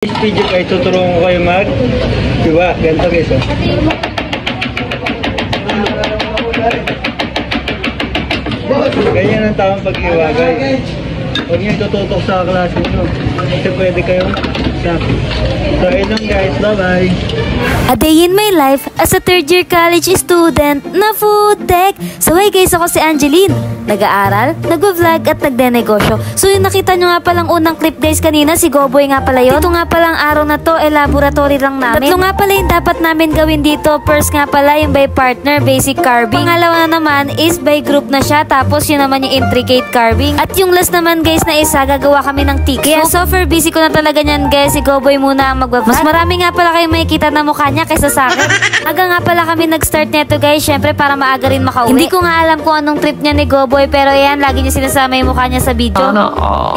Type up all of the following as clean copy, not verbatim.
This video ay tuturuan ko kayo mag diba? Ganito guys oh. Ganyan ang tamang pag-iwa guys. Huwag nyo itututok sa klase nyo. Kasi pwede kayong sabi. So ayun lang guys, bye bye. A day in my life as a third year college student na food tech. So hey guys, ako si Angeline. Nag-aaral, nag-vlog at nagde-negosyo. So yung nakita nyo nga palang unang clip guys kanina, si Goboy nga pala yun. Dito nga palang araw na to, laboratory lang namin. Tatlo nga pala yung dapat namin gawin dito. First nga pala yung by partner, basic carving. Pangalawa na naman is by group na siya. Tapos yun naman yung intricate carving. At yung last naman guys na isa, gagawa kami ng tick. Kaya super busy ko na talaga nyan guys. Si Goboy muna ang magbabas. Mas marami nga pala kayong makikita na mukha niya kaysa sa akin. Aga nga pala kami nag-start neto guys. Syempre para maaga rin makauwi. Hindi ko nga alam kung anong trip niya ni Goboy. Pero yan, lagi niya sinasama yung mukha niya sa video.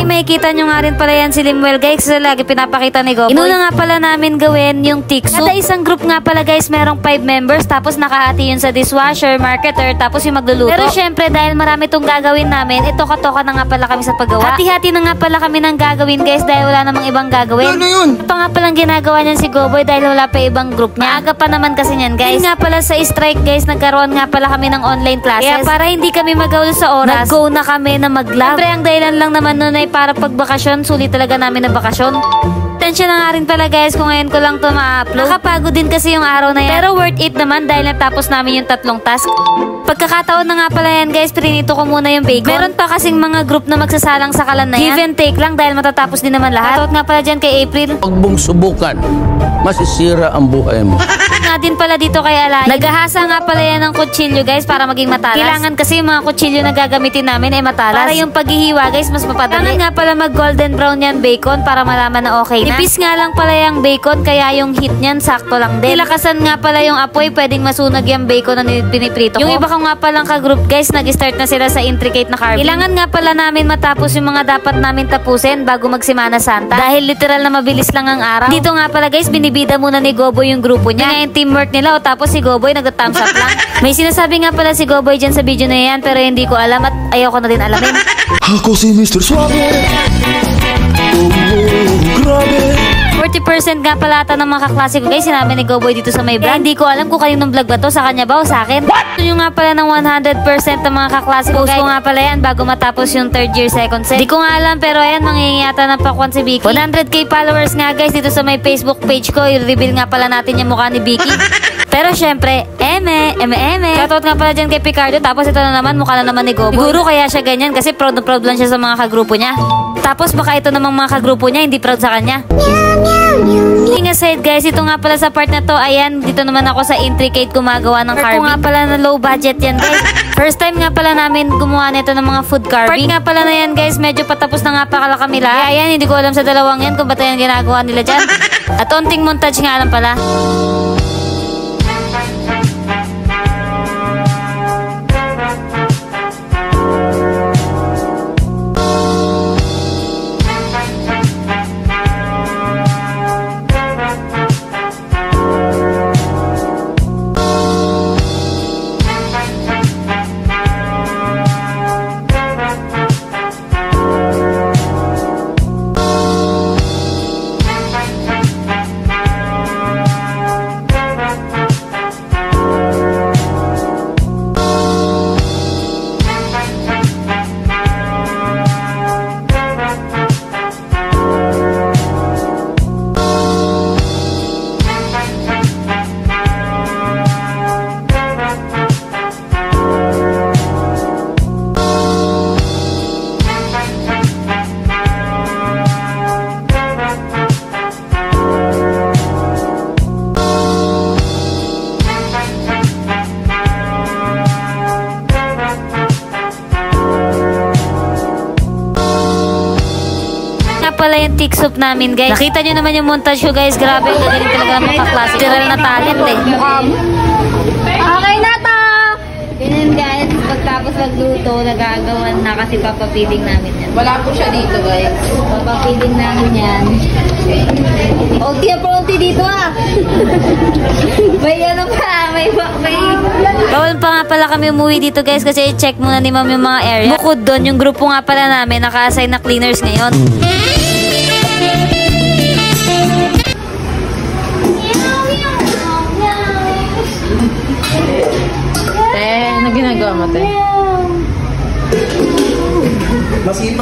Makikita nyo nga rin pala yan si Limuel guys. Kasi lagi pinapakita ni Goboy. Inuna nga pala namin gawin yung tick soup. Kada isang group nga pala guys, merong 5 members. Tapos nakahati yun sa dishwasher, marketer, tapos yung magluluto. Pero syempre dahil marami itong gagawin namin, toka-toka na nga pala kami sa paggawa. Hati-hati na nga pala kami ng gagawin guys dahil wala namang ibang gagawin. Ano yun? Ito nga palang ginagawa niyan si Goboy dahil wala pa ibang group niya. Aga pa naman kasi niyan guys. Yun nga pala sa strike guys, nagkaroon nga pala kami ng online classes. Kaya para hindi kami magawal sa oras, nag-go na kami na mag-lab. Siyempre ang dahilan lang naman nun ay para pagbakasyon, sulit talaga namin na bakasyon. Tensya na nga rin pala guys kung ngayon ko lang ito ma-upload. Nakapagod din kasi yung araw na yan. Pero worth it naman dahil natapos namin yung 3 task. Pagkakataon na nga pala yan guys, prinito ko muna yung bacon. Meron pa kasing mga group na magsasalang sa kalan na yan. Give and take lang dahil matatapos din naman lahat. Shoutout nga pala dyan kay April. Huwag mong subukan, masisira ang buhay mo. Nga din pala dito kay Alay. Naghahasa nga pala yan ng kutsilyo guys para maging matalas. Kailangan kasi yung mga kutsilyo na gagamitin namin ay matalas. Para yung paghihiwa guys mas mapadali. Kailangan nga pala mag golden brown yan bacon para malaman na okay na. Nipis nga lang pala yung bacon kaya yung heat niyan sakto lang din. Nilakasan nga pala yung apoy, pwedeng masunog yung bacon na piniprito ko. Yung iba ko nga palang ka-group guys, nag-start na sila sa intricate na carving. Kailangan nga pala namin matapos yung mga dapat namin tapusin bago mag-Semana Santa. Dahil literal na mabilis lang ang araw. Dito nga pala guys, binibida muna ni Goboy yung grupo niya. Nga yung teamwork nila o tapos si Goboy nag-thumbs up lang. May sinasabi nga pala si Goboy dyan sa video na yan pero hindi ko alam at ayoko na din alamin. Ako si Mr. Suave. Grabe. 40% nga pala ata ng mga kaklase ko guys, sinabi ni Goboy dito sa may vlog. Hindi ko alam kung kaninong vlog ba to, sa kanya ba o sa akin. Ito yung nga pala ng 100% ng mga kaklase ko guys. Post ko nga pala yan bago matapos yung 3rd year second set. Hindi ko nga alam pero ayan, mangingiyata ng pakwan si Vicky. 100k followers nga guys dito sa may Facebook page ko. I-reveal nga pala natin yung mukha ni Vicky. Pero syempre, eme. Shoutout nga pala dyan kay Picardo. Tapos ito na naman, mukha na naman ni Goboy. Siguro kaya siya ganyan kasi proud na proud lang siya sa mga kagrupo niya. Tapos baka ito namang mga kagrupo niya hindi proud sa kanya. King aside guys, ito nga pala sa part na to, ayan, dito naman ako sa intricate gumagawa ng carving. Ito nga pala na low budget yan guys. First time nga pala namin gumawa nito ng mga food carving. Part nga pala na yan guys, medyo patapos na nga pakala kami lahat. Kaya ayan, hindi ko alam sa dalawang yan kung ba't yan ginagawa nila dyan. At onting montage nga lang pala. Pala yung tick soup namin guys. Nakita nyo naman yung montage ko guys. Grabe, gagaling talaga ng mga klase. Literal na talent eh. Okay na to! Ganyan guys, pagtapos magluto, nagagawan na kasi papapiling namin yan. Wala po siya dito guys. Papapiling namin yan. Ulti na pronti dito ah! May ano pa, may... Bawal pa nga pala kami umuwi dito guys kasi i-check muna ni ma'am yung mga area. Bukod doon, yung grupo nga pala namin naka-assign na cleaners ngayon.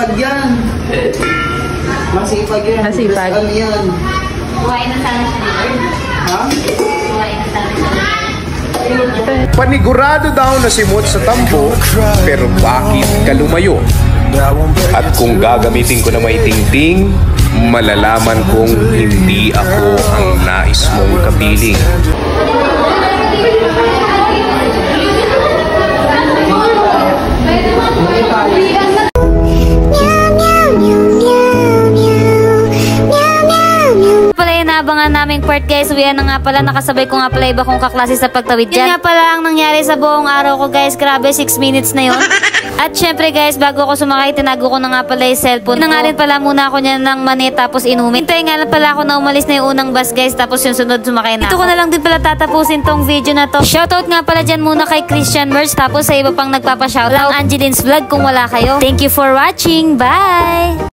Masipag yan. Masipag yan. Masipag. Ano yan? Kuhain na sana siya. Ha? Kuhain na sana siya. Panigurado daw na simot sa tambo, pero bakit ka lumayo? At kung gagamitin ko na may tingting, malalaman kong hindi ako ang nais mong kapiling. Abangan naming part guys, uwian na nga pala, nakasabay ko nga pala iba kong kaklase sa pagtawid dyan. Yan nga pala ang nangyari sa buong araw ko guys, grabe 6 minutes na yon. At syempre guys, bago ko sumakay, tinago ko na nga pala yung cellphone. Nangarin pala muna ako niyan ng mani tapos inumin. Hintay nga lang pala ako na umalis na yung unang bus guys, tapos yung sunod sumakay na. Ito ko na lang din pala tatapusin tong video na to. Shoutout nga pala dyan muna kay Christian Merch, tapos sa iba pang nagpapa-shoutout, Angeline's Vlog kung wala kayo. Thank you for watching, bye!